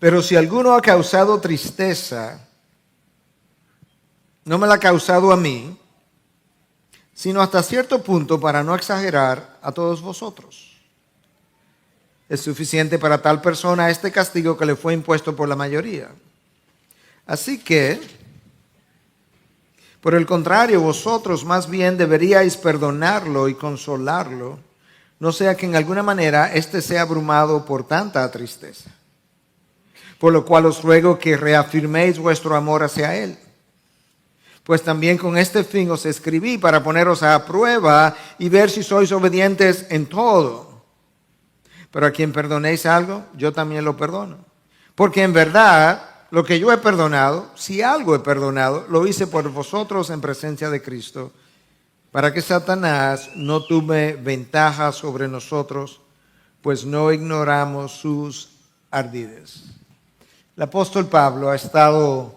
Pero si alguno ha causado tristeza, no me la ha causado a mí, sino hasta cierto punto, para no exagerar, a todos vosotros. Es suficiente para tal persona este castigo que le fue impuesto por la mayoría. Así que, por el contrario, vosotros más bien deberíais perdonarlo y consolarlo, no sea que en alguna manera éste sea abrumado por tanta tristeza. Por lo cual os ruego que reafirméis vuestro amor hacia él. Pues también con este fin os escribí para poneros a prueba y ver si sois obedientes en todo. Pero a quien perdonéis algo, yo también lo perdono. Porque en verdad, lo que yo he perdonado, si algo he perdonado, lo hice por vosotros en presencia de Cristo, para que Satanás no tome ventaja sobre nosotros, pues no ignoramos sus ardides. El apóstol Pablo ha estado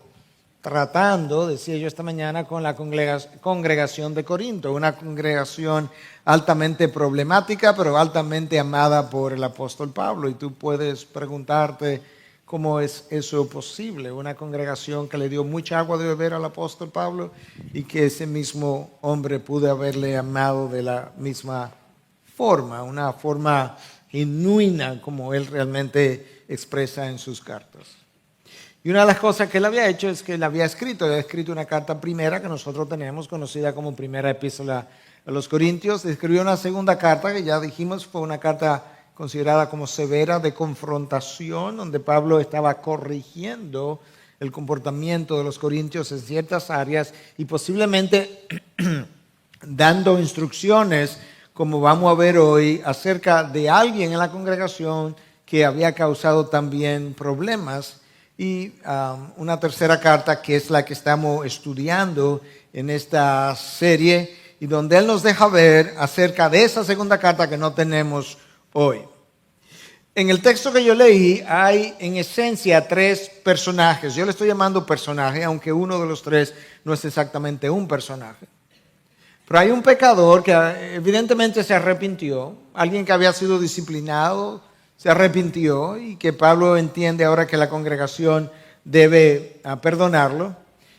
tratando, decía yo esta mañana, con la congregación de Corinto, una congregación altamente problemática, pero altamente amada por el apóstol Pablo. Y tú puedes preguntarte cómo es eso posible, una congregación que le dio mucha agua de beber al apóstol Pablo y que ese mismo hombre pudo haberle amado de la misma forma, una forma genuina como él realmente expresa en sus cartas. Y una de las cosas que él había hecho es que él había escrito una carta primera que nosotros tenemos, conocida como primera epístola a los Corintios. Escribió una segunda carta que ya dijimos fue una carta considerada como severa, de confrontación, donde Pablo estaba corrigiendo el comportamiento de los corintios en ciertas áreas y posiblemente dando instrucciones, como vamos a ver hoy, acerca de alguien en la congregación que había causado también problemas. Y una tercera carta que es la que estamos estudiando en esta serie y donde él nos deja ver acerca de esa segunda carta que no tenemos hoy. En el texto que yo leí hay en esencia tres personajes. Yo le estoy llamando personaje, aunque uno de los tres no es exactamente un personaje. Pero hay un pecador que evidentemente se arrepintió, alguien que había sido disciplinado, se arrepintió y que Pablo entiende ahora que la congregación debe perdonarlo.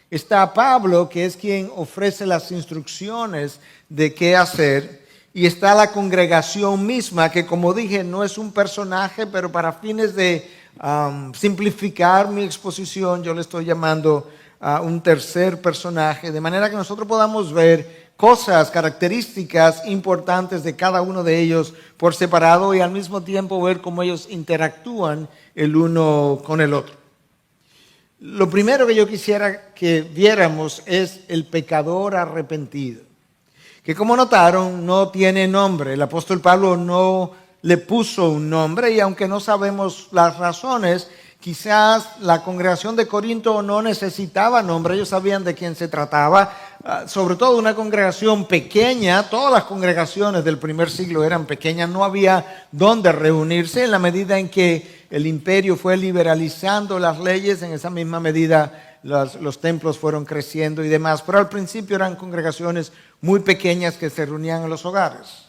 Está Pablo, que es quien ofrece las instrucciones de qué hacer. Y está la congregación misma, que como dije, no es un personaje, pero para fines de simplificar mi exposición, yo le estoy llamando a un tercer personaje, de manera que nosotros podamos ver cosas, características importantes de cada uno de ellos por separado y al mismo tiempo ver cómo ellos interactúan el uno con el otro. Lo primero que yo quisiera que viéramos es el pecador arrepentido, que como notaron no tiene nombre. El apóstol Pablo no le puso un nombre y aunque no sabemos las razones, quizás la congregación de Corinto no necesitaba nombre, ellos sabían de quién se trataba, sobre todo una congregación pequeña. Todas las congregaciones del primer siglo eran pequeñas, no había dónde reunirse. En la medida en que el imperio fue liberalizando las leyes, en esa misma medida los templos fueron creciendo y demás, pero al principio eran congregaciones muy pequeñas que se reunían en los hogares.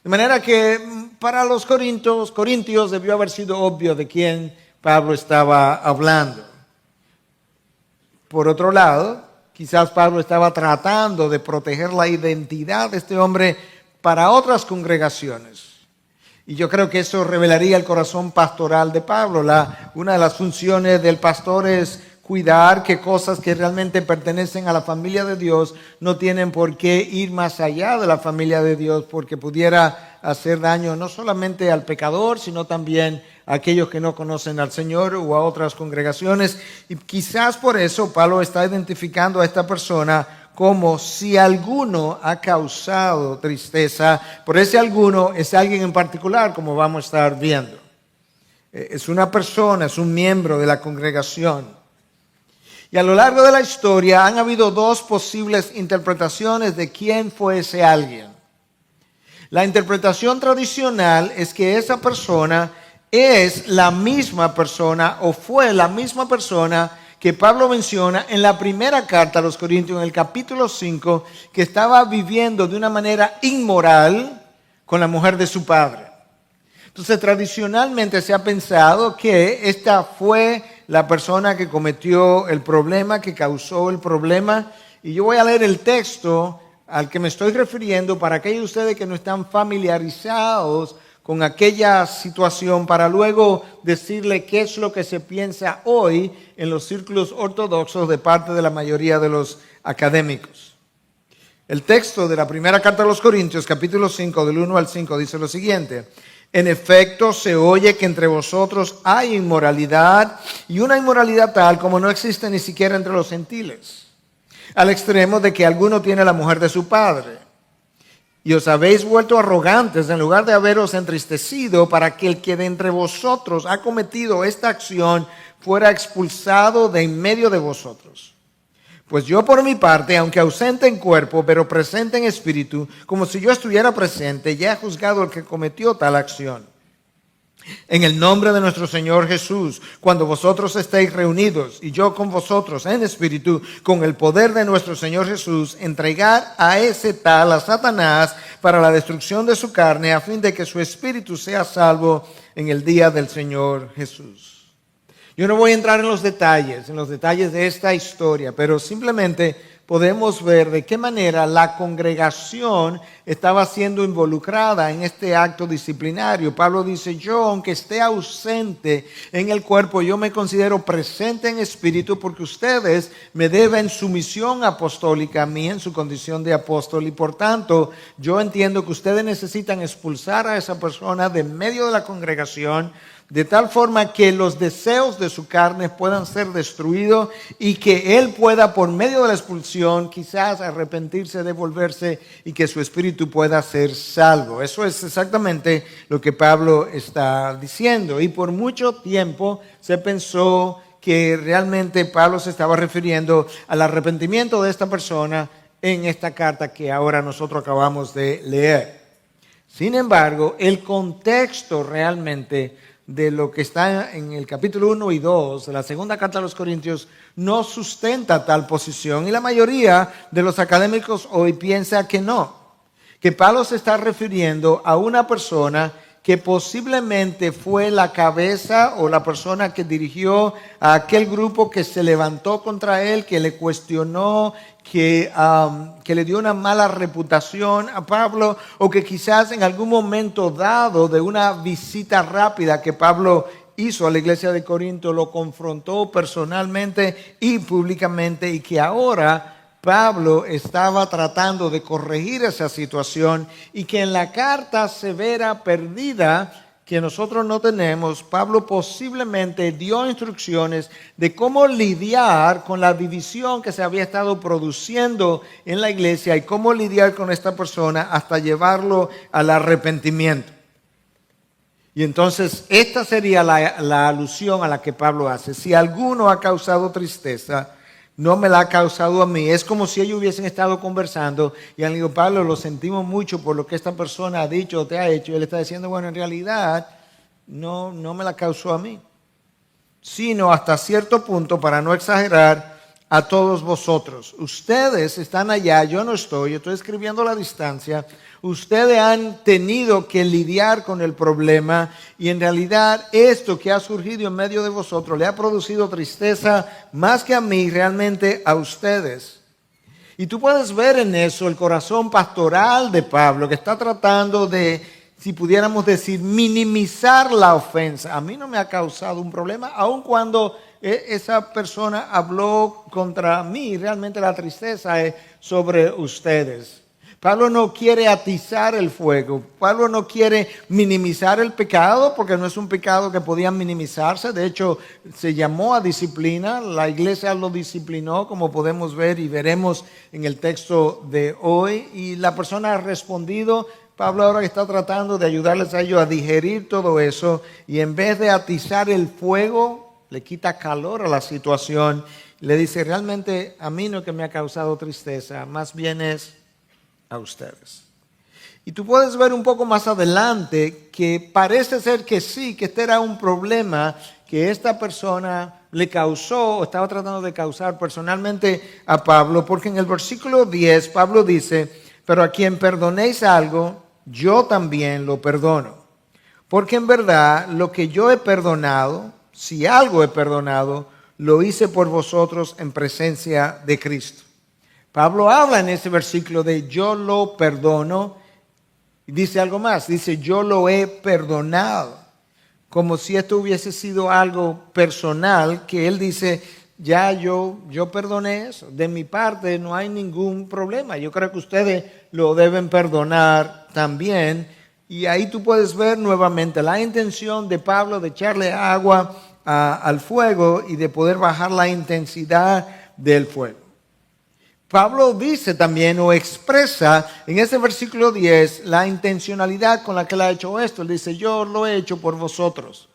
De manera que para los corintios debió haber sido obvio de quién Pablo estaba hablando. Por otro lado, quizás Pablo estaba tratando de proteger la identidad de este hombre para otras congregaciones. Y yo creo que eso revelaría el corazón pastoral de Pablo. Una de las funciones del pastor es cuidar que cosas que realmente pertenecen a la familia de Dios no tienen por qué ir más allá de la familia de Dios, porque pudiera hacer daño no solamente al pecador, sino también a aquellos que no conocen al Señor o a otras congregaciones. Y quizás por eso Pablo está identificando a esta persona como si alguno ha causado tristeza. Por ese alguno es alguien en particular, como vamos a estar viendo. Es una persona, es un miembro de la congregación. Y a lo largo de la historia han habido dos posibles interpretaciones de quién fue ese alguien. La interpretación tradicional es que esa persona es la misma persona o fue la misma persona que Pablo menciona en la primera carta a los Corintios, en el capítulo 5, que estaba viviendo de una manera inmoral con la mujer de su padre. Entonces, tradicionalmente se ha pensado que esta fue la persona que cometió el problema, que causó el problema. Y yo voy a leer el texto al que me estoy refiriendo para aquellos de ustedes que no están familiarizados con aquella situación, para luego decirle qué es lo que se piensa hoy en los círculos ortodoxos de parte de la mayoría de los académicos. El texto de la primera carta a los Corintios, capítulo 5, del 1 al 5, dice lo siguiente: en efecto, se oye que entre vosotros hay inmoralidad, y una inmoralidad tal como no existe ni siquiera entre los gentiles, al extremo de que alguno tiene la mujer de su padre. Y os habéis vuelto arrogantes en lugar de haberos entristecido para que el que de entre vosotros ha cometido esta acción fuera expulsado de en medio de vosotros. Pues yo por mi parte, aunque ausente en cuerpo, pero presente en espíritu, como si yo estuviera presente, ya he juzgado al que cometió tal acción. En el nombre de nuestro Señor Jesús, cuando vosotros estéis reunidos y yo con vosotros en espíritu, con el poder de nuestro Señor Jesús, entregar a ese tal, a Satanás, para la destrucción de su carne, a fin de que su espíritu sea salvo en el día del Señor Jesús. Yo no voy a entrar en los detalles de esta historia, pero simplemente podemos ver de qué manera la congregación estaba siendo involucrada en este acto disciplinario. Pablo dice: yo, aunque esté ausente en el cuerpo, yo me considero presente en espíritu, porque ustedes me deben sumisión apostólica a mí en su condición de apóstol, y por tanto yo entiendo que ustedes necesitan expulsar a esa persona de medio de la congregación, de tal forma que los deseos de su carne puedan ser destruidos y que él pueda, por medio de la expulsión, quizás arrepentirse, devolverse, y que su espíritu pueda ser salvo. Eso es exactamente lo que Pablo está diciendo. Y por mucho tiempo se pensó que realmente Pablo se estaba refiriendo al arrepentimiento de esta persona en esta carta que ahora nosotros acabamos de leer. Sin embargo, el contexto realmente de lo que está en el capítulo 1 y 2 de la segunda carta a los Corintios no sustenta tal posición, y la mayoría de los académicos hoy piensa que no, que Pablo se está refiriendo a una persona que posiblemente fue la cabeza o la persona que dirigió a aquel grupo que se levantó contra él, que le cuestionó, que le dio una mala reputación a Pablo, o que quizás en algún momento dado de una visita rápida que Pablo hizo a la iglesia de Corinto lo confrontó personalmente y públicamente, y que ahora Pablo estaba tratando de corregir esa situación, y que en la carta severa perdida que nosotros no tenemos, Pablo posiblemente dio instrucciones de cómo lidiar con la división que se había estado produciendo en la iglesia y cómo lidiar con esta persona hasta llevarlo al arrepentimiento. Y entonces esta sería la alusión a la que Pablo hace: si alguno ha causado tristeza, no me la ha causado a mí. Es como si ellos hubiesen estado conversando y han dicho: Pablo, lo sentimos mucho por lo que esta persona ha dicho o te ha hecho. Y él está diciendo: bueno, en realidad no me la causó a mí, sino hasta cierto punto, para no exagerar, a todos vosotros. Ustedes están allá, yo no estoy escribiendo a la distancia. Ustedes han tenido que lidiar con el problema, y en realidad esto que ha surgido en medio de vosotros le ha producido tristeza más que a mí, realmente a ustedes. Y tú puedes ver en eso el corazón pastoral de Pablo, que está tratando de, si pudiéramos decir, minimizar la ofensa. A mí no me ha causado un problema, aun cuando esa persona habló contra mí. Realmente la tristeza es sobre ustedes. Pablo no quiere atizar el fuego. Pablo no quiere minimizar el pecado, porque no es un pecado que podía minimizarse. De hecho, se llamó a disciplina. La iglesia lo disciplinó, como podemos ver y veremos en el texto de hoy. Y la persona ha respondido. Pablo ahora está tratando de ayudarles a ellos a digerir todo eso. Y en vez de atizar el fuego, le quita calor a la situación. Le dice: realmente a mí no es que me ha causado tristeza, más bien es a ustedes. Y tú puedes ver un poco más adelante que parece ser que sí, que este era un problema que esta persona le causó o estaba tratando de causar personalmente a Pablo, porque en el versículo 10 Pablo dice: pero a quien perdonéis algo, yo también lo perdono. porque en verdad lo que yo he perdonado, si algo he perdonado, lo hice por vosotros en presencia de Cristo. Pablo habla en ese versículo de yo lo perdono, y dice algo más, dice yo lo he perdonado, como si esto hubiese sido algo personal, que él dice, ya yo perdoné eso, de mi parte no hay ningún problema, yo creo que ustedes lo deben perdonar también. Y ahí tú puedes ver nuevamente la intención de Pablo de echarle agua al fuego y de poder bajar la intensidad del fuego. Pablo dice también o expresa en ese versículo 10 la intencionalidad con la que él ha hecho esto. Él dice, yo lo he hecho por vosotros.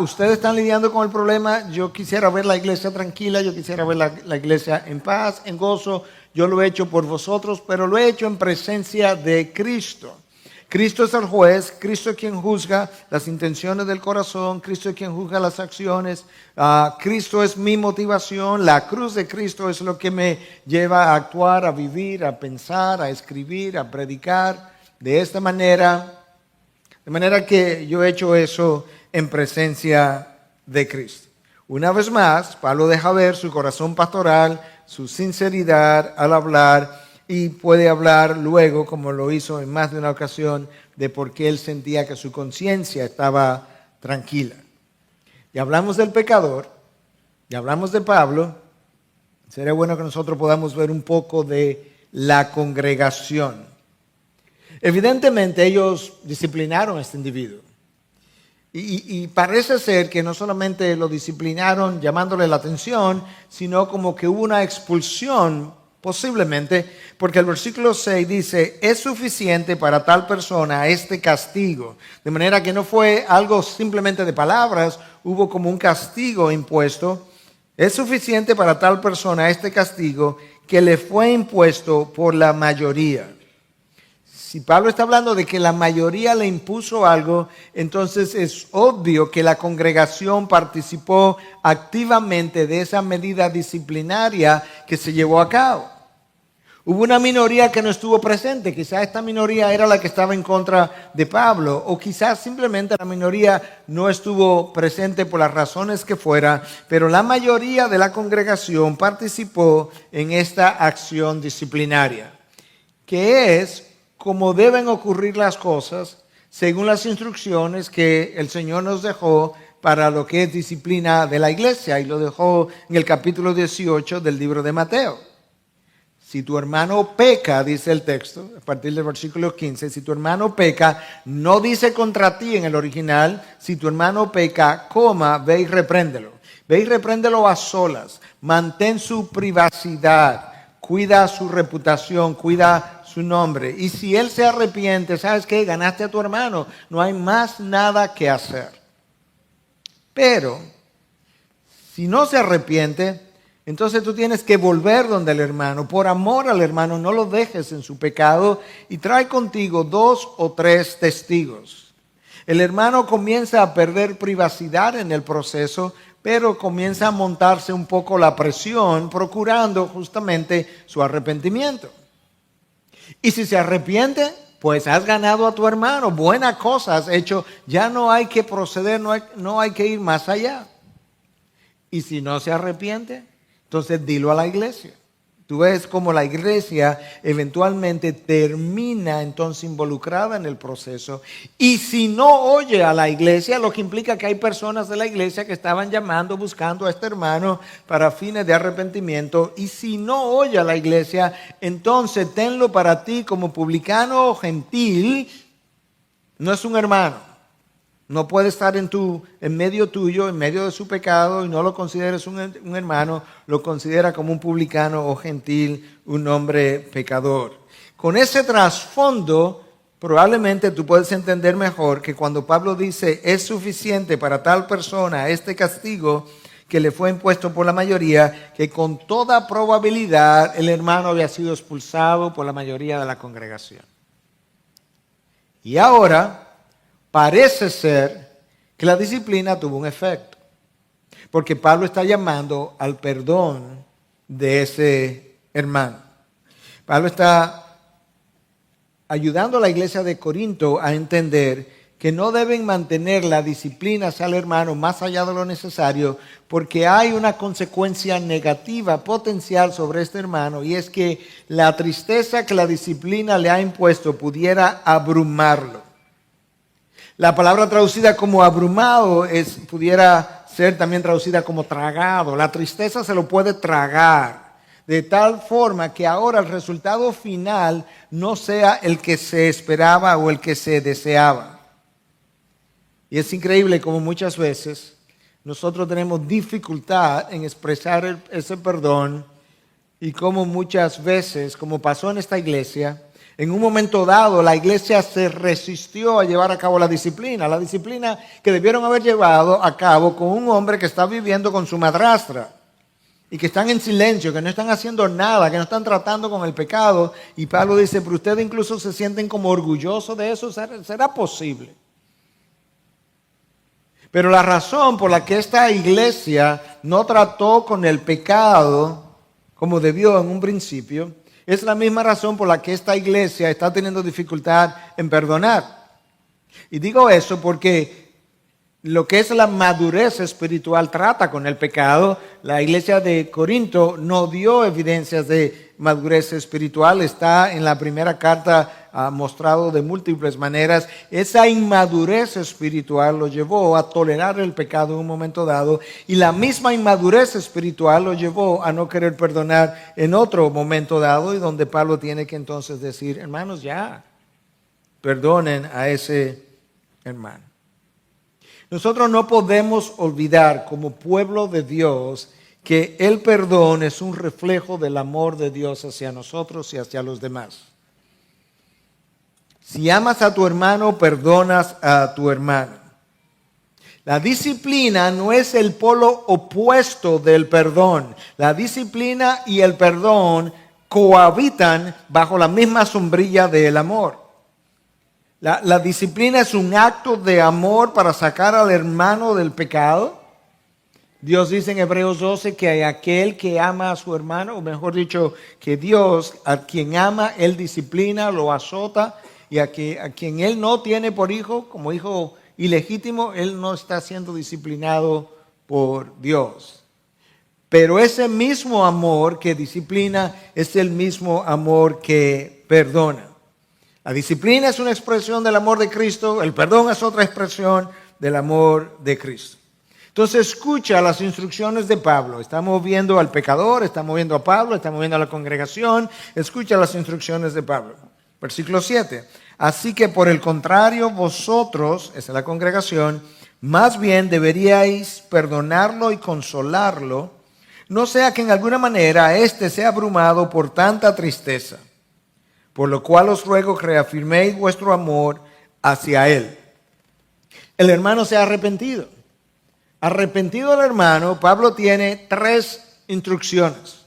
Ustedes están lidiando con el problema, yo quisiera ver la iglesia tranquila, yo quisiera ver la iglesia en paz, en gozo. Yo lo he hecho por vosotros, pero lo he hecho en presencia de Cristo. Cristo es el juez, Cristo es quien juzga las intenciones del corazón, Cristo es quien juzga las acciones, Cristo es mi motivación, la cruz de Cristo es lo que me lleva a actuar, a vivir, a pensar, a escribir, a predicar de esta manera, de manera que yo he hecho eso en presencia de Cristo. Una vez más, Pablo deja ver su corazón pastoral, su sinceridad al hablar, y puede hablar luego, como lo hizo en más de una ocasión, de por qué él sentía que su conciencia estaba tranquila. Y hablamos del pecador, y hablamos de Pablo. Sería bueno que nosotros podamos ver un poco de la congregación. Evidentemente ellos disciplinaron a este individuo. Y parece ser que no solamente lo disciplinaron llamándole la atención, sino como que hubo una expulsión. Posiblemente, porque el versículo 6 dice, es suficiente para tal persona este castigo. De manera que no fue algo simplemente de palabras, hubo como un castigo impuesto. Es suficiente para tal persona este castigo que le fue impuesto por la mayoría. Si Pablo está hablando de que la mayoría le impuso algo, entonces es obvio que la congregación participó activamente de esa medida disciplinaria que se llevó a cabo. Hubo una minoría que no estuvo presente, quizás esta minoría era la que estaba en contra de Pablo, o quizás simplemente la minoría no estuvo presente por las razones que fuera, pero la mayoría de la congregación participó en esta acción disciplinaria, que es como deben ocurrir las cosas según las instrucciones que el Señor nos dejó para lo que es disciplina de la iglesia, y lo dejó en el capítulo 18 del libro de Mateo. Si tu hermano peca, dice el texto, a partir del versículo 15, si tu hermano peca, no dice contra ti en el original, si tu hermano peca, ve y repréndelo. Ve y repréndelo a solas, mantén su privacidad, cuida su reputación, cuida su nombre. Y si él se arrepiente, ¿sabes qué? Ganaste a tu hermano, no hay más nada que hacer. Pero, si no se arrepiente, entonces tú tienes que volver donde el hermano. Por amor al hermano, no lo dejes en su pecado y trae contigo 2 o 3 testigos. El hermano comienza a perder privacidad en el proceso, pero comienza a montarse un poco la presión, procurando justamente su arrepentimiento. Y si se arrepiente, pues has ganado a tu hermano, buena cosa has hecho, ya no hay que proceder, no hay que ir más allá. Y si no se arrepiente, entonces dilo a la iglesia. Tú ves cómo la iglesia eventualmente termina entonces involucrada en el proceso. Y si no oye a la iglesia, lo que implica que hay personas de la iglesia que estaban llamando, buscando a este hermano para fines de arrepentimiento. Y si no oye a la iglesia, entonces tenlo para ti como publicano o gentil. No es un hermano. No puede estar en medio tuyo, en medio de su pecado, y no lo consideres un hermano, lo considera como un publicano o gentil, un hombre pecador. Con ese trasfondo, probablemente tú puedes entender mejor que cuando Pablo dice, es suficiente para tal persona este castigo que le fue impuesto por la mayoría, que con toda probabilidad el hermano había sido expulsado por la mayoría de la congregación. Y ahora parece ser que la disciplina tuvo un efecto, porque Pablo está llamando al perdón de ese hermano. Pablo está ayudando a la iglesia de Corinto a entender que no deben mantener la disciplina hacia el hermano más allá de lo necesario, porque hay una consecuencia negativa potencial sobre este hermano, y es que la tristeza que la disciplina le ha impuesto pudiera abrumarlo. La palabra traducida como abrumado pudiera ser también traducida como tragado. La tristeza se lo puede tragar, de tal forma que ahora el resultado final no sea el que se esperaba o el que se deseaba. Y es increíble como muchas veces nosotros tenemos dificultad en expresar ese perdón, y como muchas veces, como pasó en esta iglesia, en un momento dado la iglesia se resistió a llevar a cabo la disciplina que debieron haber llevado a cabo con un hombre que está viviendo con su madrastra y que están en silencio, que no están haciendo nada, que no están tratando con el pecado. Y Pablo dice, pero ustedes incluso se sienten como orgullosos de eso. ¿Será posible? Pero la razón por la que esta iglesia no trató con el pecado como debió en un principio es la misma razón por la que esta iglesia está teniendo dificultad en perdonar. Y digo eso porque lo que es la madurez espiritual trata con el pecado. La iglesia de Corinto no dio evidencias de madurez espiritual. Está en la primera carta mostrado de múltiples maneras. Esa inmadurez espiritual lo llevó a tolerar el pecado en un momento dado, y la misma inmadurez espiritual lo llevó a no querer perdonar en otro momento dado, y donde Pablo tiene que entonces decir, hermanos, ya, perdonen a ese hermano. Nosotros no podemos olvidar como pueblo de Dios que el perdón es un reflejo del amor de Dios hacia nosotros y hacia los demás. Si amas a tu hermano, perdonas a tu hermano. La disciplina no es el polo opuesto del perdón. La disciplina y el perdón cohabitan bajo la misma sombrilla del amor. La disciplina es un acto de amor para sacar al hermano del pecado. Dios dice en Hebreos 12 que aquel que ama a su hermano, o mejor dicho, que Dios a quien ama, Él disciplina, lo azota, y a quien Él no tiene por hijo, como hijo ilegítimo, Él no está siendo disciplinado por Dios. Pero ese mismo amor que disciplina es el mismo amor que perdona. La disciplina es una expresión del amor de Cristo, el perdón es otra expresión del amor de Cristo. Entonces escucha las instrucciones de Pablo. Estamos viendo al pecador, estamos viendo a Pablo, estamos viendo a la congregación. Escucha las instrucciones de Pablo. Versículo 7. Así que por el contrario, vosotros, esa es la congregación, más bien deberíais perdonarlo y consolarlo, no sea que en alguna manera éste sea abrumado por tanta tristeza. Por lo cual os ruego que reafirméis vuestro amor hacia él. El hermano se ha arrepentido. Arrepentido el hermano, Pablo tiene 3 instrucciones.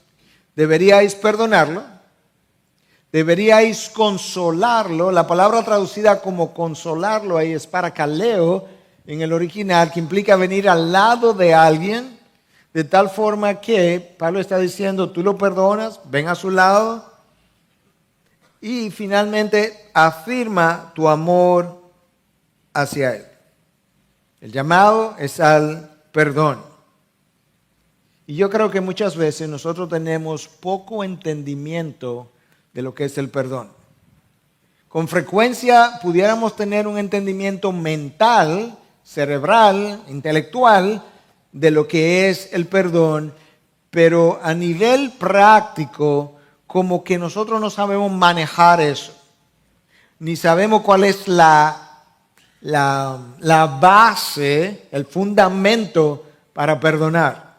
Deberíais perdonarlo. Deberíais consolarlo. La palabra traducida como consolarlo ahí es parakaleo en el original, que implica venir al lado de alguien, de tal forma que Pablo está diciendo, tú lo perdonas, ven a su lado. Y finalmente afirma tu amor hacia él. El llamado es al perdón. Y yo creo que muchas veces nosotros tenemos poco entendimiento de lo que es el perdón. Con frecuencia pudiéramos tener un entendimiento mental, cerebral, intelectual de lo que es el perdón, pero a nivel práctico, como que nosotros no sabemos manejar eso, ni sabemos cuál es la base, el fundamento para perdonar.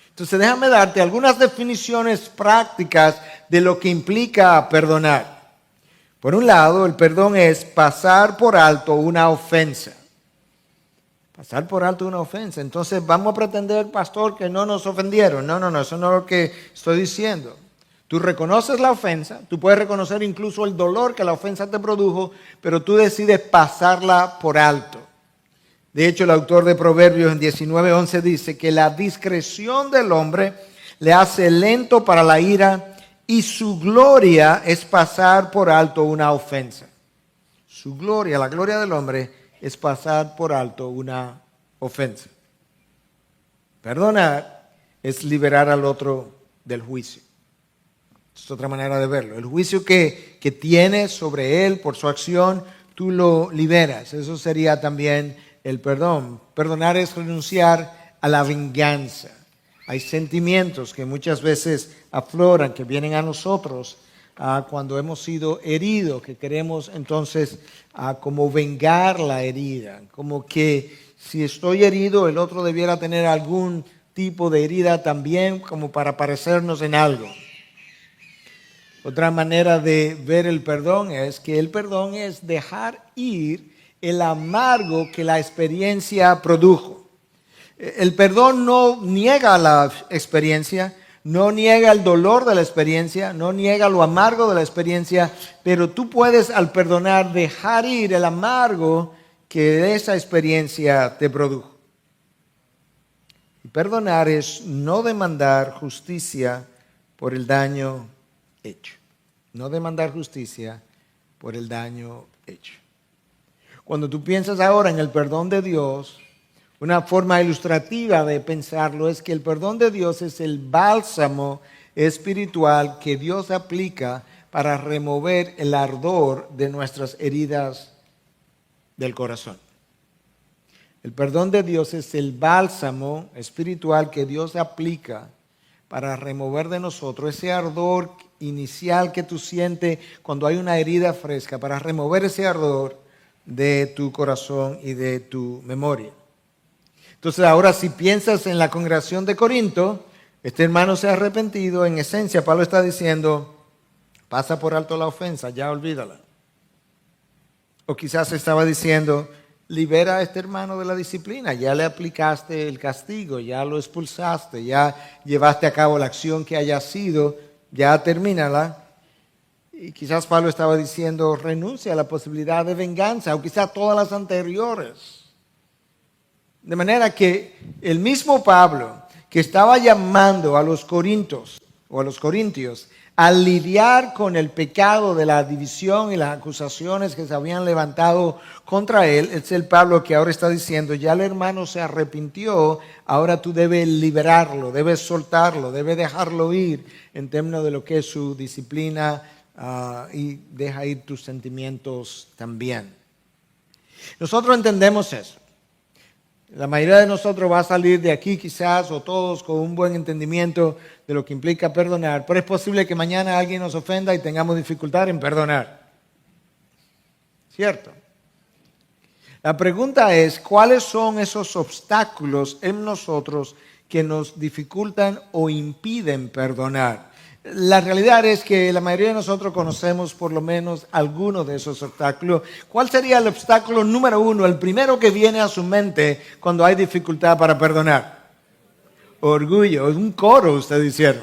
Entonces déjame darte algunas definiciones prácticas de lo que implica perdonar. Por un lado, el perdón es pasar por alto una ofensa. Pasar por alto una ofensa. Entonces vamos a pretender, pastor, que no nos ofendieron. No, eso no es lo que estoy diciendo. Tú reconoces la ofensa, tú puedes reconocer incluso el dolor que la ofensa te produjo, pero tú decides pasarla por alto. De hecho, el autor de Proverbios en 19:11 dice que la discreción del hombre le hace lento para la ira y su gloria es pasar por alto una ofensa. Su gloria, la gloria del hombre, es pasar por alto una ofensa. Perdonar es liberar al otro del juicio. Es otra manera de verlo. El juicio que tienes sobre él por su acción, tú lo liberas. Eso sería también el perdón. Perdonar es renunciar a la venganza. Hay sentimientos que muchas veces afloran, que vienen a nosotros cuando hemos sido heridos, que queremos entonces como vengar la herida. Como que si estoy herido, el otro debiera tener algún tipo de herida también, como para parecernos en algo. Otra manera de ver el perdón es que el perdón es dejar ir el amargo que la experiencia produjo. El perdón no niega la experiencia, no niega el dolor de la experiencia, no niega lo amargo de la experiencia, pero tú puedes al perdonar dejar ir el amargo que esa experiencia te produjo. Y perdonar es no demandar justicia por el daño hecho. No demandar justicia por el daño hecho. Cuando tú piensas ahora en el perdón de Dios, una forma ilustrativa de pensarlo es que el perdón de Dios es el bálsamo espiritual que Dios aplica para remover el ardor de nuestras heridas del corazón. El perdón de Dios es el bálsamo espiritual que Dios aplica para remover de nosotros ese ardor inicial que tú sientes cuando hay una herida fresca, para remover ese ardor de tu corazón y de tu memoria. Entonces ahora si piensas en la congregación de Corinto, este hermano se ha arrepentido, en esencia Pablo está diciendo, pasa por alto la ofensa, ya olvídala. O quizás estaba diciendo, libera a este hermano de la disciplina, ya le aplicaste el castigo, ya lo expulsaste, ya llevaste a cabo la acción que haya sido, ya termínala. Y quizás Pablo estaba diciendo, renuncia a la posibilidad de venganza, o quizás todas las anteriores. De manera que el mismo Pablo, que estaba llamando a los corintios o a los corintios a lidiar con el pecado de la división y las acusaciones que se habían levantado contra él, es el Pablo que ahora está diciendo, ya el hermano se arrepintió, ahora tú debes liberarlo, debes soltarlo, debes dejarlo ir en términos de lo que es su disciplina y deja ir tus sentimientos también. Nosotros entendemos eso. La mayoría de nosotros va a salir de aquí quizás, o todos con un buen entendimiento de lo que implica perdonar, pero es posible que mañana alguien nos ofenda y tengamos dificultad en perdonar. ¿Cierto? La pregunta es, ¿cuáles son esos obstáculos en nosotros que nos dificultan o impiden perdonar? La realidad es que la mayoría de nosotros conocemos por lo menos algunos de esos obstáculos. ¿Cuál sería el obstáculo número uno, el primero que viene a su mente cuando hay dificultad para perdonar? Orgullo. Es un coro, ustedes hicieron.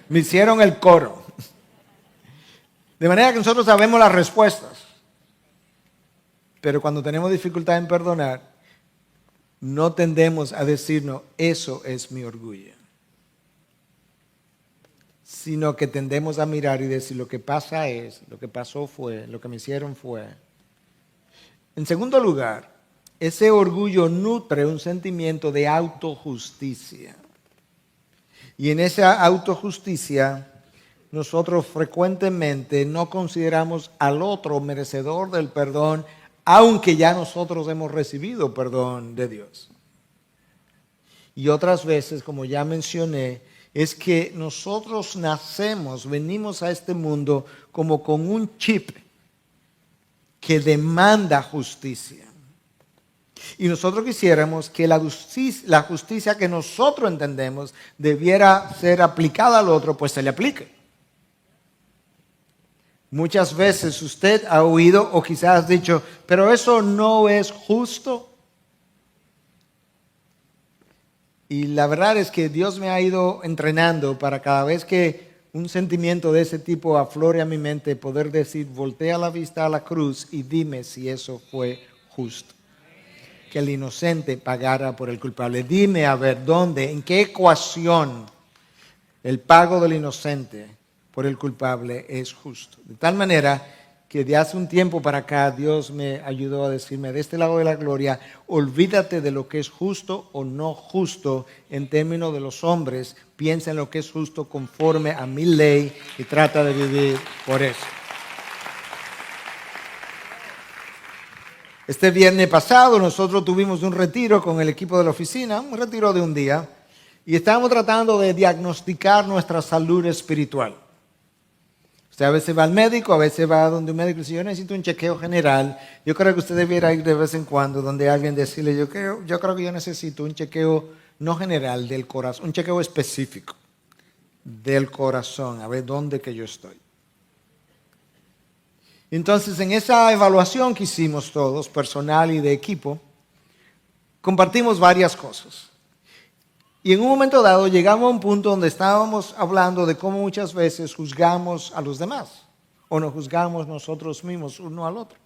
Me hicieron el coro. De manera que nosotros sabemos las respuestas. Pero cuando tenemos dificultad en perdonar, no tendemos a decirnos, eso es mi orgullo. Sino que tendemos a mirar y decir lo que pasa es, lo que pasó fue, lo que me hicieron fue. En segundo lugar, ese orgullo nutre un sentimiento de autojusticia. Y en esa autojusticia, nosotros frecuentemente no consideramos al otro merecedor del perdón, aunque ya nosotros hemos recibido perdón de Dios. Y otras veces, como ya mencioné, es que nosotros nacemos, venimos a este mundo como con un chip que demanda justicia. Y nosotros quisiéramos que la justicia que nosotros entendemos debiera ser aplicada al otro, pues se le aplique. Muchas veces usted ha oído o quizás ha dicho, pero eso no es justo. Y la verdad es que Dios me ha ido entrenando para cada vez que un sentimiento de ese tipo aflore a mi mente, poder decir, voltea la vista a la cruz y dime si eso fue justo. Que el inocente pagara por el culpable. Dime a ver dónde, en qué ecuación el pago del inocente por el culpable es justo. De tal manera que de hace un tiempo para acá Dios me ayudó a decirme, de este lado de la gloria, olvídate de lo que es justo o no justo en términos de los hombres, piensa en lo que es justo conforme a mi ley y trata de vivir por eso. Este viernes pasado nosotros tuvimos un retiro con el equipo de la oficina, un retiro de un día, y estábamos tratando de diagnosticar nuestra salud espiritual. Usted a veces va al médico, a veces va donde un médico y dice, yo necesito un chequeo general. Yo creo que usted debiera ir de vez en cuando donde alguien decirle, yo creo que yo necesito un chequeo no general del corazón, un chequeo específico del corazón, a ver dónde que yo estoy. Entonces, en esa evaluación que hicimos todos, personal y de equipo, compartimos varias cosas. Y en un momento dado llegamos a un punto donde estábamos hablando de cómo muchas veces juzgamos a los demás o nos juzgamos nosotros mismos uno al otro.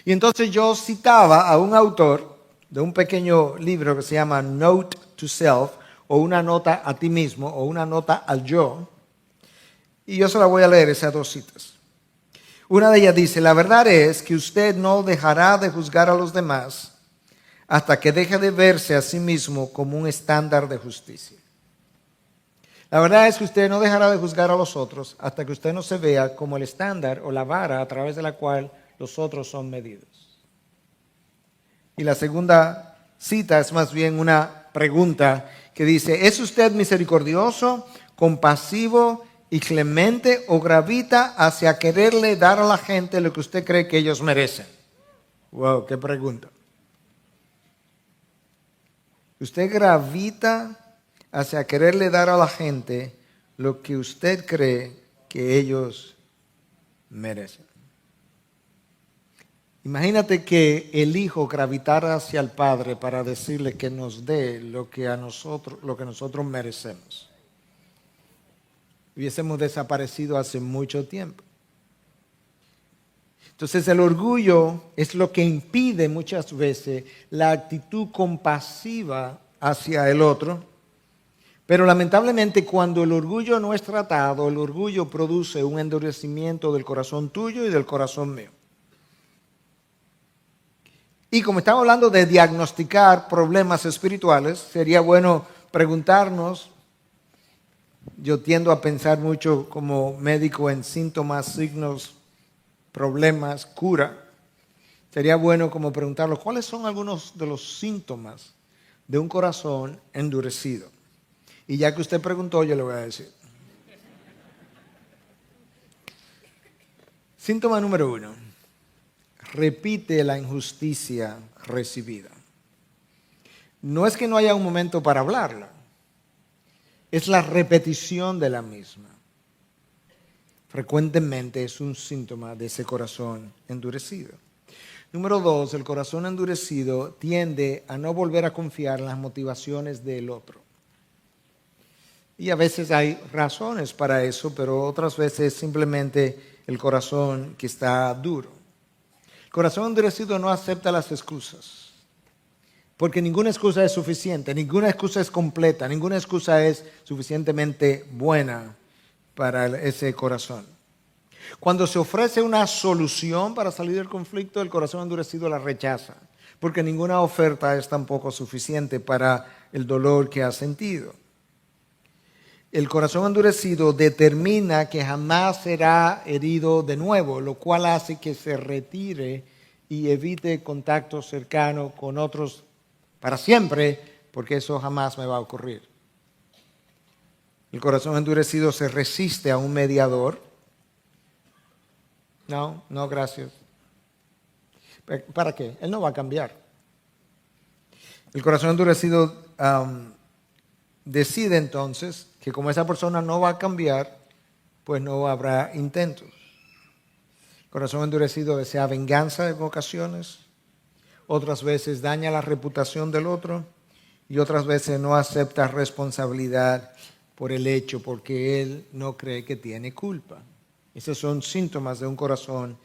Y entonces yo citaba a un autor de un pequeño libro que se llama Note to Self, o una nota a ti mismo, o una nota al yo, y yo se la voy a leer esas dos citas. Una de ellas dice, la verdad es que usted no dejará de juzgar a los demás hasta que deje de verse a sí mismo como un estándar de justicia. La verdad es que usted no dejará de juzgar a los otros hasta que usted no se vea como el estándar o la vara a través de la cual los otros son medidos. Y la segunda cita es más bien una pregunta que dice, ¿es usted misericordioso, compasivo y clemente o gravita hacia quererle dar a la gente lo que usted cree que ellos merecen? Wow, qué pregunta. Usted gravita hacia quererle dar a la gente lo que usted cree que ellos merecen. Imagínate que el hijo gravitara hacia el padre para decirle que nos dé lo que nosotros merecemos. Hubiésemos desaparecido hace mucho tiempo. Entonces el orgullo es lo que impide muchas veces la actitud compasiva hacia el otro, pero lamentablemente cuando el orgullo no es tratado, el orgullo produce un endurecimiento del corazón tuyo y del corazón mío. Y como estamos hablando de diagnosticar problemas espirituales, sería bueno preguntarnos, yo tiendo a pensar mucho como médico en síntomas, signos, problemas, cura, sería bueno como preguntarlo, ¿cuáles son algunos de los síntomas de un corazón endurecido? Y ya que usted preguntó, yo le voy a decir. Síntoma número 1, repite la injusticia recibida. No es que no haya un momento para hablarla, es la repetición de la misma. Frecuentemente es un síntoma de ese corazón endurecido. Número 2, el corazón endurecido tiende a no volver a confiar en las motivaciones del otro. Y a veces hay razones para eso, pero otras veces simplemente el corazón que está duro. El corazón endurecido no acepta las excusas, porque ninguna excusa es suficiente, ninguna excusa es completa, ninguna excusa es suficientemente buena para ese corazón. Cuando se ofrece una solución para salir del conflicto, el corazón endurecido la rechaza, porque ninguna oferta es tampoco suficiente para el dolor que ha sentido. El corazón endurecido determina que jamás será herido de nuevo, lo cual hace que se retire y evite contacto cercano con otros para siempre, porque eso jamás me va a ocurrir. El corazón endurecido se resiste a un mediador. No, gracias. ¿Para qué? Él no va a cambiar. El corazón endurecido decide entonces que como esa persona no va a cambiar, pues no habrá intentos. El corazón endurecido desea venganza en ocasiones, otras veces daña la reputación del otro y otras veces no acepta responsabilidad por el hecho, porque él no cree que tiene culpa. Esos son síntomas de un corazón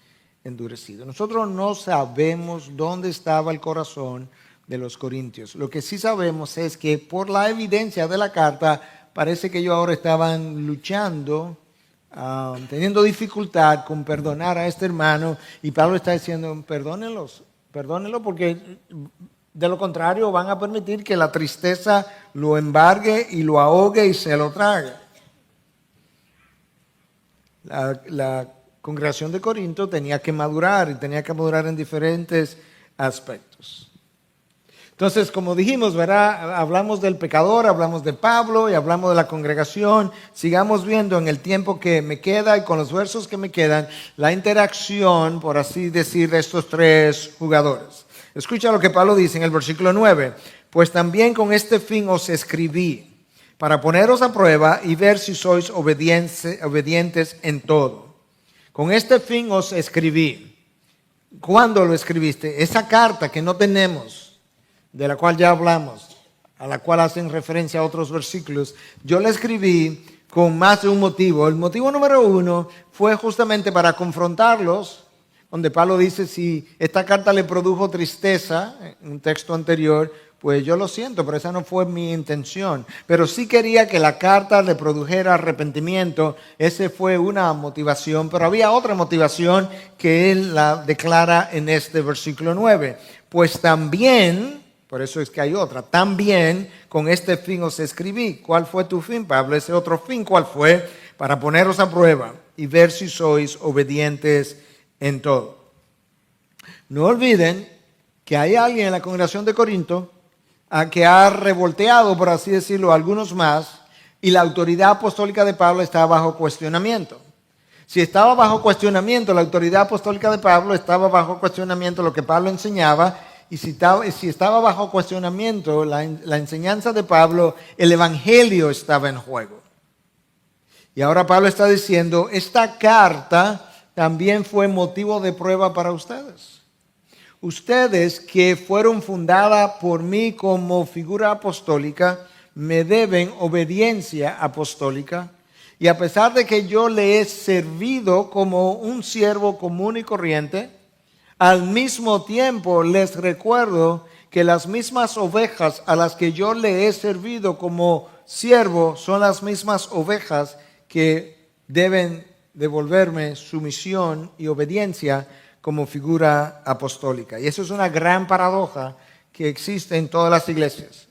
endurecido. Nosotros no sabemos dónde estaba el corazón de los corintios. Lo que sí sabemos es que por la evidencia de la carta, parece que ellos ahora estaban luchando teniendo dificultad con perdonar a este hermano, y Pablo está diciendo, perdónenlo porque de lo contrario van a permitir que la tristeza lo embargue y lo ahogue y se lo trague. La congregación de Corinto tenía que madurar, y tenía que madurar en diferentes aspectos. Entonces, como dijimos, ¿verdad? Hablamos del pecador, hablamos de Pablo y hablamos de la congregación. Sigamos viendo en el tiempo que me queda y con los versos que me quedan la interacción, por así decir, de estos tres jugadores. Escucha lo que Pablo dice en el versículo 9. Pues también con este fin os escribí, para poneros a prueba y ver si sois obedientes en todo. Con este fin os escribí. ¿Cuándo lo escribiste? Esa carta que no tenemos, de la cual ya hablamos, a la cual hacen referencia a otros versículos, yo la escribí con más de un motivo. El motivo número uno fue justamente para confrontarlos, donde Pablo dice, si esta carta le produjo tristeza, en un texto anterior, pues yo lo siento, pero esa no fue mi intención. Pero sí quería que la carta le produjera arrepentimiento. Esa fue una motivación, pero había otra motivación que él la declara en este versículo 9. Pues también, por eso es que hay otra, también con este fin os escribí. ¿Cuál fue tu fin, Pablo? Ese otro fin, ¿cuál fue? Para poneros a prueba y ver si sois obedientes en todo. No olviden que hay alguien en la congregación de Corinto que ha revolteado, por así decirlo, a algunos más, y la autoridad apostólica de Pablo está bajo cuestionamiento. Si estaba bajo cuestionamiento, la autoridad apostólica de Pablo estaba bajo cuestionamiento lo que Pablo enseñaba, y si estaba bajo cuestionamiento la enseñanza de Pablo, el evangelio estaba en juego. Y ahora Pablo está diciendo, esta carta también fue motivo de prueba para ustedes. Ustedes que fueron fundadas por mí como figura apostólica, me deben obediencia apostólica. Y a pesar de que yo le he servido como un siervo común y corriente, al mismo tiempo les recuerdo que las mismas ovejas a las que yo le he servido como siervo son las mismas ovejas que deben devolverme sumisión y obediencia como figura apostólica. Y eso es una gran paradoja que existe en todas las iglesias.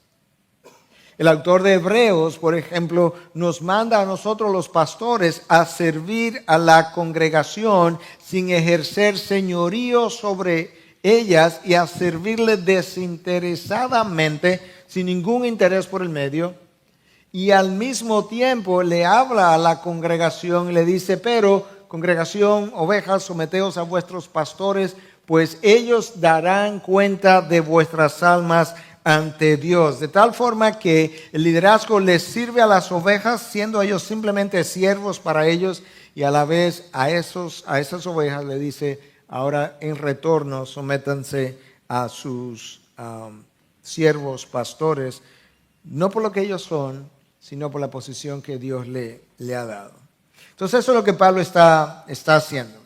El autor de Hebreos, por ejemplo, nos manda a nosotros los pastores a servir a la congregación sin ejercer señorío sobre ellas y a servirle desinteresadamente, sin ningún interés por el medio. Y al mismo tiempo le habla a la congregación y le dice, pero congregación, ovejas, someteos a vuestros pastores, pues ellos darán cuenta de vuestras almas ante Dios. De tal forma que el liderazgo les sirve a las ovejas, siendo ellos simplemente siervos para ellos, y a la vez a esas ovejas le dice, ahora en retorno sométanse a sus siervos, pastores, no por lo que ellos son, sino por la posición que Dios le ha dado. Entonces eso es lo que Pablo está haciendo.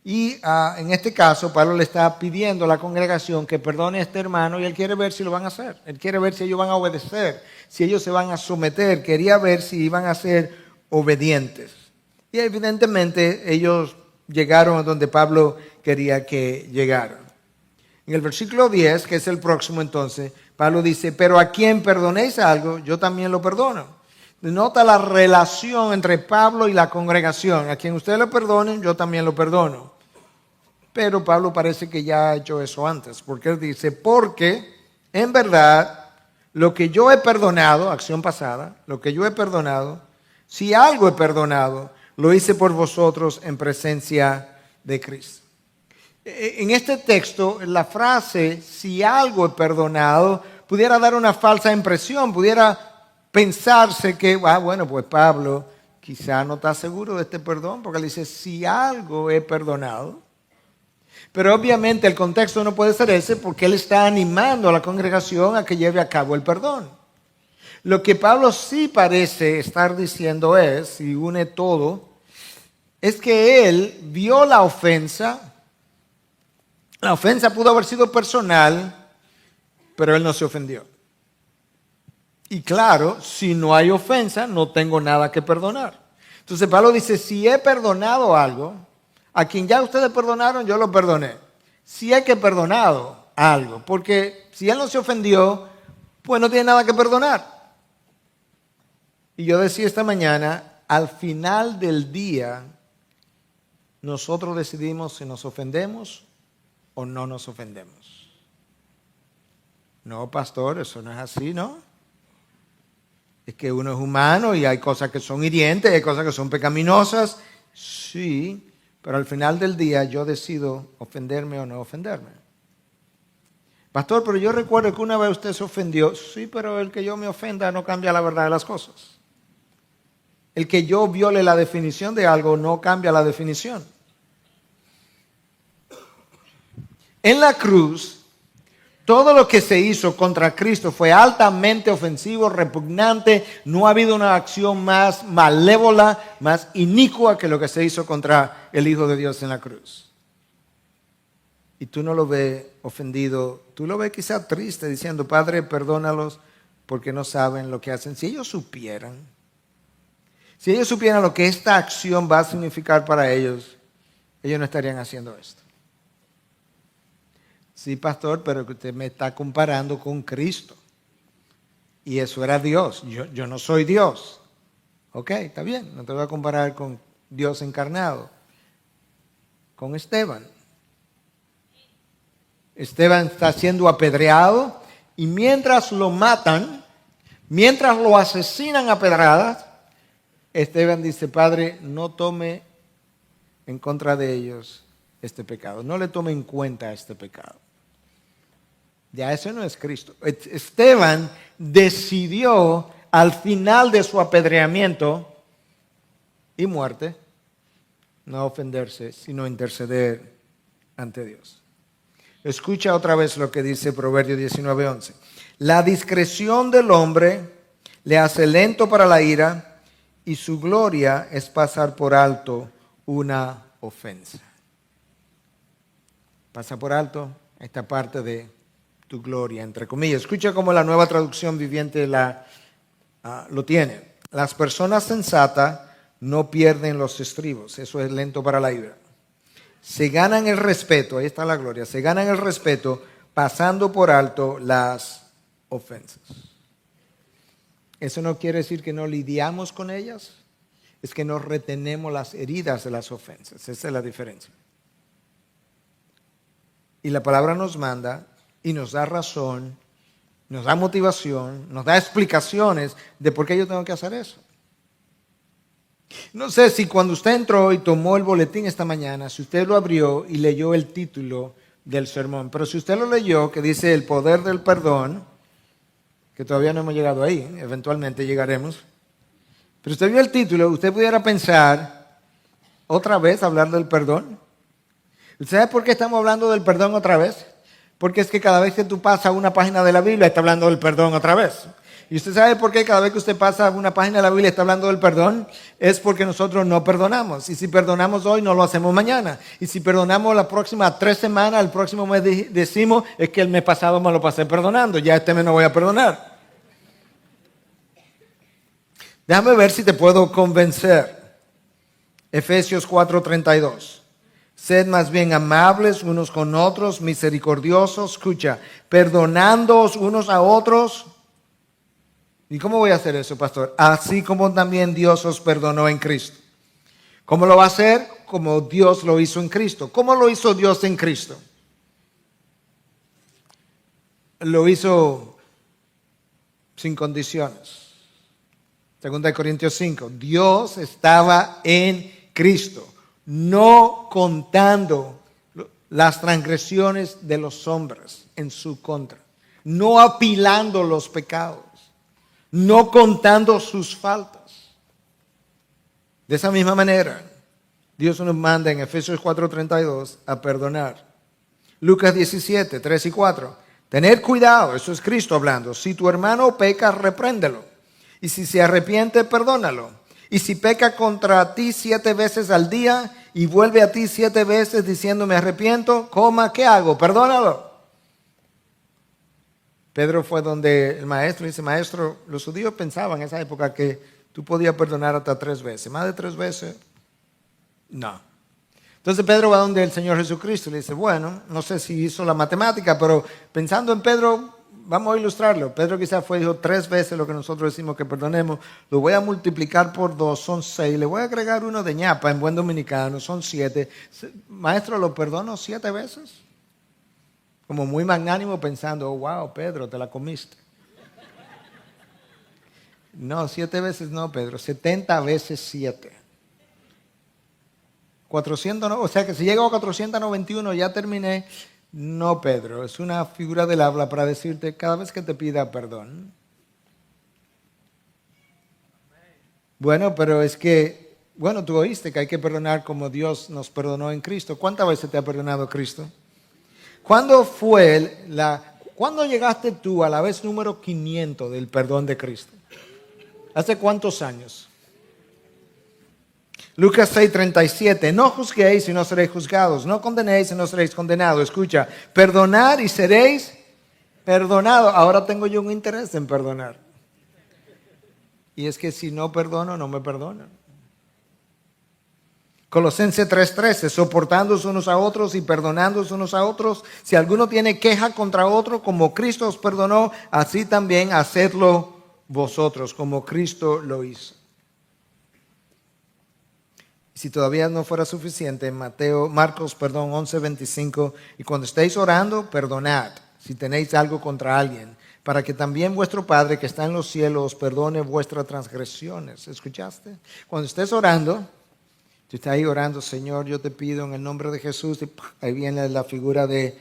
Y en este caso Pablo le está pidiendo a la congregación que perdone a este hermano, y él quiere ver si lo van a hacer. Él quiere ver si ellos van a obedecer, si ellos se van a someter. Quería ver si iban a ser obedientes. Y evidentemente ellos llegaron a donde Pablo quería que llegaran. En el versículo 10, que es el próximo entonces, Pablo dice, pero a quien perdonéis algo, yo también lo perdono. Nota la relación entre Pablo y la congregación. A quien ustedes lo perdonen, yo también lo perdono. Pero Pablo parece que ya ha hecho eso antes, porque él dice, porque en verdad lo que yo he perdonado, acción pasada, lo que yo he perdonado, si algo he perdonado, lo hice por vosotros en presencia de Cristo. En este texto, la frase, si algo he perdonado, pudiera dar una falsa impresión, pudiera pensarse que, bueno, pues Pablo quizá no está seguro de este perdón, porque le dice, si algo he perdonado. Pero obviamente el contexto no puede ser ese, porque él está animando a la congregación a que lleve a cabo el perdón. Lo que Pablo sí parece estar diciendo es, si une todo, es que él vio la ofensa. La ofensa pudo haber sido personal, pero él no se ofendió. Y claro, si no hay ofensa, no tengo nada que perdonar. Entonces Pablo dice, si he perdonado algo, a quien ya ustedes perdonaron, yo lo perdoné. Si es que he perdonado algo, porque si él no se ofendió, pues no tiene nada que perdonar. Y yo decía esta mañana, al final del día, nosotros decidimos si nos ofendemos o no nos ofendemos. No, pastor, eso no es así, ¿no? Es que uno es humano y hay cosas que son hirientes, hay cosas que son pecaminosas. Sí, pero al final del día yo decido ofenderme o no ofenderme. Pastor, pero yo recuerdo que una vez usted se ofendió. Sí, pero el que yo me ofenda no cambia la verdad de las cosas. El que yo viole la definición de algo no cambia la definición. En la cruz, todo lo que se hizo contra Cristo fue altamente ofensivo, repugnante. No ha habido una acción más malévola, más inicua que lo que se hizo contra el Hijo de Dios en la cruz. Y tú no lo ves ofendido, tú lo ves quizá triste, diciendo, Padre, perdónalos porque no saben lo que hacen. Si ellos supieran lo que esta acción va a significar para ellos, ellos no estarían haciendo esto. Sí, pastor, pero que usted me está comparando con Cristo. Y eso era Dios. Yo no soy Dios. Ok, está bien, no te voy a comparar con Dios encarnado. Con Esteban. Esteban está siendo apedreado y mientras lo matan, mientras lo asesinan a pedradas, Esteban dice, Padre, no tome en contra de ellos este pecado. No le tome en cuenta este pecado. Ya eso no es Cristo. Esteban decidió al final de su apedreamiento y muerte no ofenderse, sino interceder ante Dios. Escucha otra vez lo que dice Proverbios 19:11. La discreción del hombre le hace lento para la ira y su gloria es pasar por alto una ofensa. Pasa por alto esta parte de tu gloria, entre comillas. Escucha cómo la Nueva Traducción Viviente lo tiene. Las personas sensatas no pierden los estribos. Eso es lento para la ira. Se ganan el respeto, ahí está la gloria, se ganan el respeto pasando por alto las ofensas. Eso no quiere decir que no lidiamos con ellas, es que no retenemos las heridas de las ofensas. Esa es la diferencia. Y la palabra nos manda y nos da razón, nos da motivación, nos da explicaciones de por qué yo tengo que hacer eso. No sé si cuando usted entró y tomó el boletín esta mañana, si usted lo abrió y leyó el título del sermón, pero si usted lo leyó, que dice el poder del perdón, que todavía no hemos llegado ahí, eventualmente llegaremos, pero usted vio el título, usted pudiera pensar, otra vez hablar del perdón. ¿Usted sabe por qué estamos hablando del perdón otra vez? Porque es que cada vez que tú pasas una página de la Biblia está hablando del perdón otra vez. ¿Y usted sabe por qué cada vez que usted pasa una página de la Biblia está hablando del perdón? Es porque nosotros no perdonamos. Y si perdonamos hoy, no lo hacemos mañana. Y si perdonamos las próximas 3 semanas, el próximo mes decimos, es que el mes pasado me lo pasé perdonando, ya este mes no voy a perdonar. Déjame ver si te puedo convencer. Efesios 4:32. Sed más bien amables unos con otros, misericordiosos, escucha, perdonándoos unos a otros. ¿Y cómo voy a hacer eso, pastor? Así como también Dios os perdonó en Cristo. ¿Cómo lo va a hacer? Como Dios lo hizo en Cristo. ¿Cómo lo hizo Dios en Cristo? Lo hizo sin condiciones. 2 Corintios 5. Dios estaba en Cristo, no contando las transgresiones de los hombres en su contra, no apilando los pecados, no contando sus faltas. De esa misma manera, Dios nos manda en Efesios 4:32 a perdonar. Lucas 17:3-4. Tener cuidado, eso es Cristo hablando. Si tu hermano peca, repréndelo. Y si se arrepiente, perdónalo. Y si peca contra ti 7 veces al día y vuelve a ti 7 veces diciendo me arrepiento, ¿qué hago? Perdónalo. Pedro fue donde el maestro dice, maestro, los judíos pensaban en esa época que Tú podías perdonar hasta 3 veces. ¿Más de 3 veces? No. Entonces Pedro va donde el Señor Jesucristo y le dice, bueno, no sé si hizo la matemática, pero pensando en Pedro, vamos a ilustrarlo. Pedro quizás dijo 3 veces lo que nosotros decimos que perdonemos. Lo voy a multiplicar por 2, son 6. Le voy a agregar uno de ñapa en buen dominicano, son 7. Maestro, ¿lo perdono 7 veces? Como muy magnánimo pensando, oh, wow, Pedro, te la comiste. No, 7 veces no, Pedro, 70 veces 7. 400, o sea que si llego a 491 ya terminé. No, Pedro, es una figura del habla para decirte cada vez que te pida perdón. Bueno, pero es que, bueno, tú oíste que hay que perdonar como Dios nos perdonó en Cristo. ¿Cuántas veces te ha perdonado Cristo? ¿Cuándo llegaste tú a la vez número 500 del perdón de Cristo? ¿Hace cuántos años? Lucas 6:37, no juzguéis y no seréis juzgados, no condenéis y no seréis condenados. Escucha, perdonar y seréis perdonados. Ahora tengo yo un interés en perdonar. Y es que si no perdono, no me perdonan. Colosenses 3:13, soportándoos unos a otros y perdonándoos unos a otros. Si alguno tiene queja contra otro, como Cristo os perdonó, así también hacedlo vosotros, como Cristo lo hizo. Si todavía no fuera suficiente, Marcos 11:25, y cuando estéis orando, perdonad si tenéis algo contra alguien, para que también vuestro Padre que está en los cielos os perdone vuestras transgresiones. ¿Escuchaste? Cuando estés orando, tú estás ahí orando, Señor, yo te pido en el nombre de Jesús, y ahí viene la figura de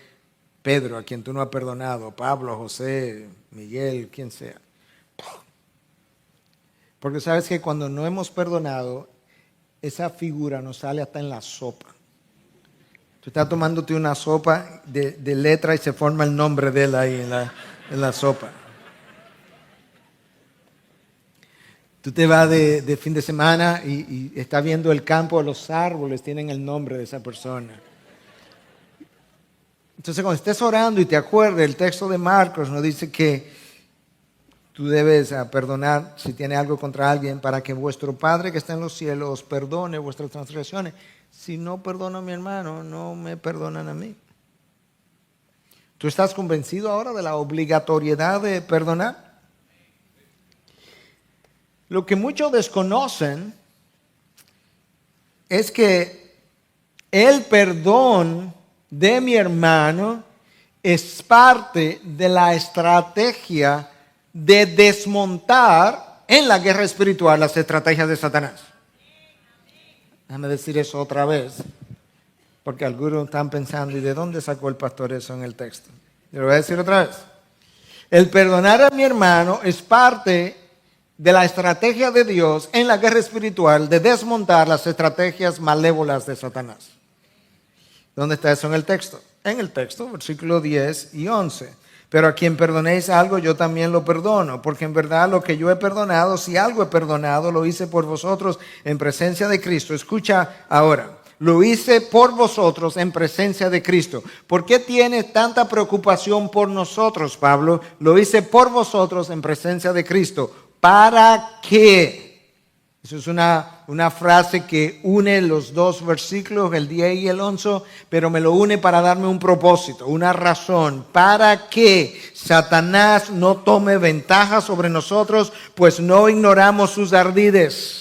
Pedro, a quien tú no has perdonado, Pablo, José, Miguel, quien sea. Porque sabes que cuando no hemos perdonado, esa figura nos sale hasta en la sopa. Tú estás tomándote una sopa de letra y se forma el nombre de él ahí en la sopa. Tú te vas de fin de semana y estás viendo el campo, los árboles tienen el nombre de esa persona. Entonces cuando estés orando y te acuerdes, el texto de Marcos nos dice que tú debes perdonar si tiene algo contra alguien para que vuestro Padre que está en los cielos os perdone vuestras transgresiones. Si no perdono a mi hermano, no me perdonan a mí. ¿Tú estás convencido ahora de la obligatoriedad de perdonar? Lo que muchos desconocen es que el perdón de mi hermano es parte de la estrategia de desmontar en la guerra espiritual las estrategias de Satanás. Déjame decir eso otra vez, porque algunos están pensando, ¿y de dónde sacó el pastor eso en el texto? Yo lo voy a decir otra vez. El perdonar a mi hermano es parte de la estrategia de Dios en la guerra espiritual de desmontar las estrategias malévolas de Satanás. ¿Dónde está eso en el texto? En el texto, versículos 10 y 11. Pero a quien perdonéis algo, yo también lo perdono, porque en verdad lo que yo he perdonado, si algo he perdonado, lo hice por vosotros en presencia de Cristo. Escucha ahora, lo hice por vosotros en presencia de Cristo. ¿Por qué tienes tanta preocupación por nosotros, Pablo? Lo hice por vosotros en presencia de Cristo. ¿Para qué? Eso es una frase que une los dos versículos, el 10 y el 11, pero me lo une para darme un propósito, una razón, para que Satanás no tome ventaja sobre nosotros, pues no ignoramos sus ardides.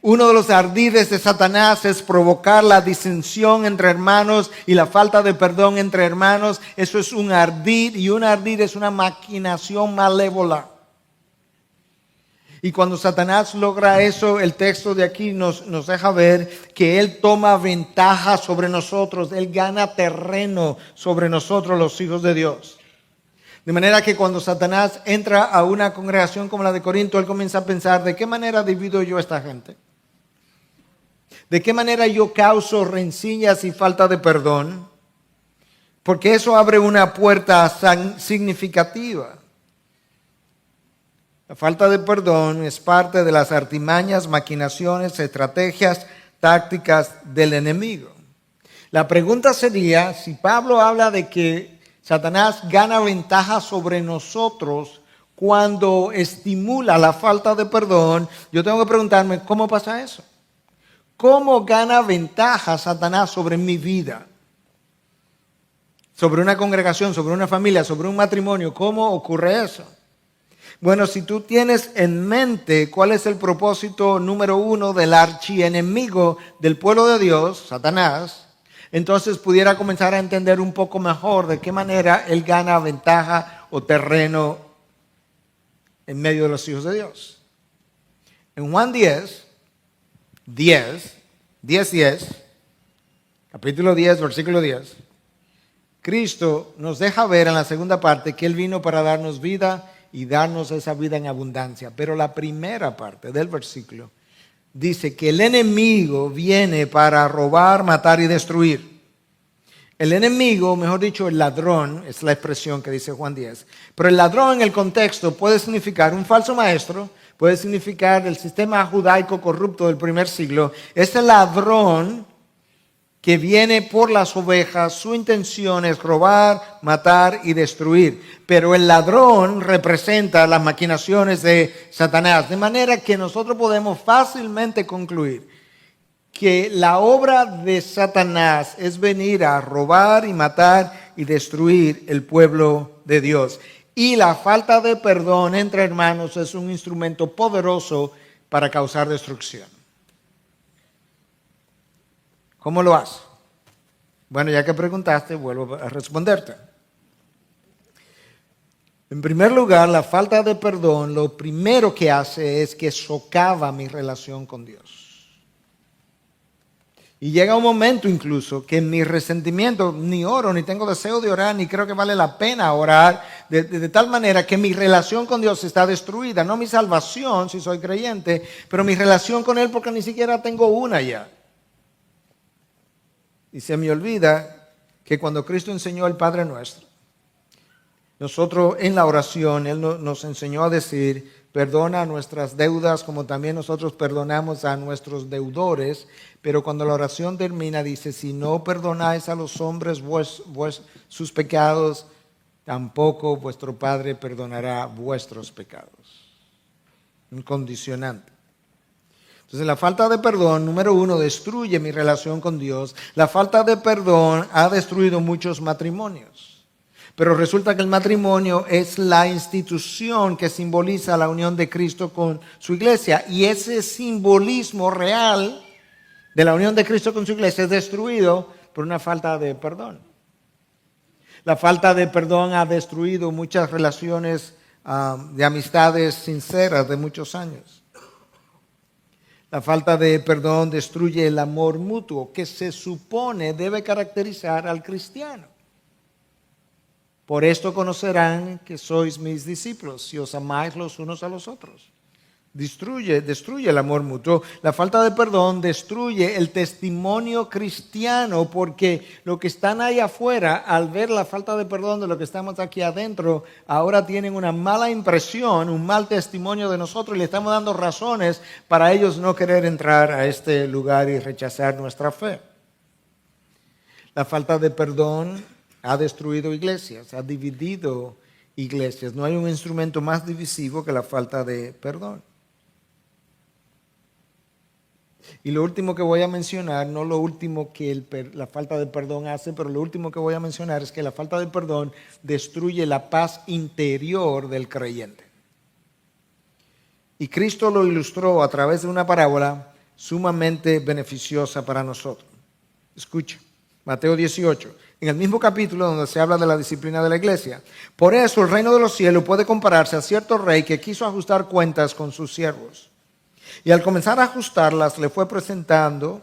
Uno de los ardides de Satanás es provocar la disensión entre hermanos y la falta de perdón entre hermanos. Eso es un ardid, y un ardid es una maquinación malévola. Y cuando Satanás logra eso, el texto de aquí nos deja ver que él toma ventaja sobre nosotros, él gana terreno sobre nosotros, los hijos de Dios. De manera que cuando Satanás entra a una congregación como la de Corinto, él comienza a pensar, ¿de qué manera divido yo a esta gente? ¿De qué manera yo causo rencillas y falta de perdón? Porque eso abre una puerta significativa. La falta de perdón es parte de las artimañas, maquinaciones, estrategias, tácticas del enemigo. La pregunta sería, si Pablo habla de que Satanás gana ventaja sobre nosotros, cuando estimula la falta de perdón, yo tengo que preguntarme, ¿cómo pasa eso? ¿Cómo gana ventaja Satanás sobre mi vida? Sobre una congregación, sobre una familia, sobre un matrimonio. ¿Cómo ocurre eso? Bueno, si tú tienes en mente cuál es el propósito número uno del archienemigo del pueblo de Dios, Satanás, entonces pudiera comenzar a entender un poco mejor de qué manera él gana ventaja o terreno en medio de los hijos de Dios. En Juan 10, capítulo 10, versículo 10, Cristo nos deja ver en la segunda parte que Él vino para darnos vida y darnos esa vida en abundancia. Pero la primera parte del versículo dice que el enemigo viene para robar, matar y destruir. El enemigo, mejor dicho, el ladrón, es la expresión que dice Juan 10. Pero el ladrón en el contexto puede significar un falso maestro, puede significar el sistema judaico corrupto del primer siglo. Ese ladrón que viene por las ovejas, su intención es robar, matar y destruir. Pero el ladrón representa las maquinaciones de Satanás, de manera que nosotros podemos fácilmente concluir que la obra de Satanás es venir a robar y matar y destruir el pueblo de Dios. Y la falta de perdón entre hermanos es un instrumento poderoso para causar destrucción. ¿Cómo lo hace? Bueno, ya que preguntaste, vuelvo a responderte. En primer lugar, la falta de perdón, lo primero que hace es que socava mi relación con Dios. Y llega un momento incluso que en mi resentimiento ni oro, ni tengo deseo de orar, ni creo que vale la pena orar, de tal manera que mi relación con Dios está destruida. No mi salvación, si soy creyente, pero mi relación con Él porque ni siquiera tengo una ya. Y se me olvida que cuando Cristo enseñó el Padre Nuestro, nosotros en la oración, Él nos enseñó a decir, perdona nuestras deudas como también nosotros perdonamos a nuestros deudores. Pero cuando la oración termina, dice, si no perdonáis a los hombres sus pecados, tampoco vuestro Padre perdonará vuestros pecados. Un condicionante. Entonces la falta de perdón, número uno, destruye mi relación con Dios. La falta de perdón ha destruido muchos matrimonios. Pero resulta que el matrimonio es la institución que simboliza la unión de Cristo con su iglesia. Y ese simbolismo real de la unión de Cristo con su iglesia es destruido por una falta de perdón. La falta de perdón ha destruido muchas relaciones de amistades sinceras de muchos años. La falta de perdón destruye el amor mutuo que se supone debe caracterizar al cristiano. Por esto conocerán que sois mis discípulos, si os amáis los unos a los otros. Destruye el amor mutuo. La falta de perdón destruye el testimonio cristiano, porque los que están ahí afuera, al ver la falta de perdón de los que estamos aquí adentro, ahora tienen una mala impresión, un mal testimonio de nosotros y le estamos dando razones para ellos no querer entrar a este lugar y rechazar nuestra fe. La falta de perdón ha destruido iglesias, ha dividido iglesias. No hay un instrumento más divisivo que la falta de perdón. Y lo último que voy a mencionar, no lo último que la falta de perdón hace, pero lo último que voy a mencionar es que la falta de perdón destruye la paz interior del creyente. Y Cristo lo ilustró a través de una parábola sumamente beneficiosa para nosotros. Escucha, Mateo 18, en el mismo capítulo donde se habla de la disciplina de la iglesia. Por eso el reino de los cielos puede compararse a cierto rey que quiso ajustar cuentas con sus siervos. Y al comenzar a ajustarlas, le fue presentado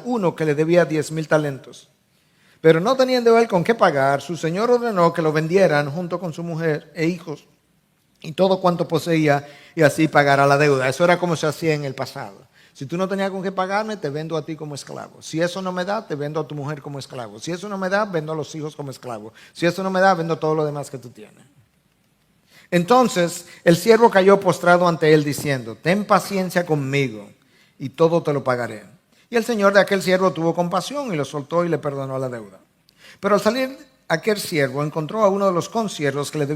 uno que le debía 10,000 talentos. Pero no teniendo él con qué pagar, su señor ordenó que lo vendieran junto con su mujer e hijos y todo cuanto poseía, y así pagara la deuda. Eso era como se hacía en el pasado. Si tú no tenías con qué pagarme, te vendo a ti como esclavo. Si eso no me da, te vendo a tu mujer como esclavo. Si eso no me da, vendo a los hijos como esclavo. Si eso no me da, vendo todo lo demás que tú tienes. Entonces el siervo cayó postrado ante él diciendo, ten paciencia conmigo y todo te lo pagaré. Y el señor de aquel siervo tuvo compasión y lo soltó y le perdonó la deuda. Pero al salir aquel siervo encontró a uno de los consiervos que le debía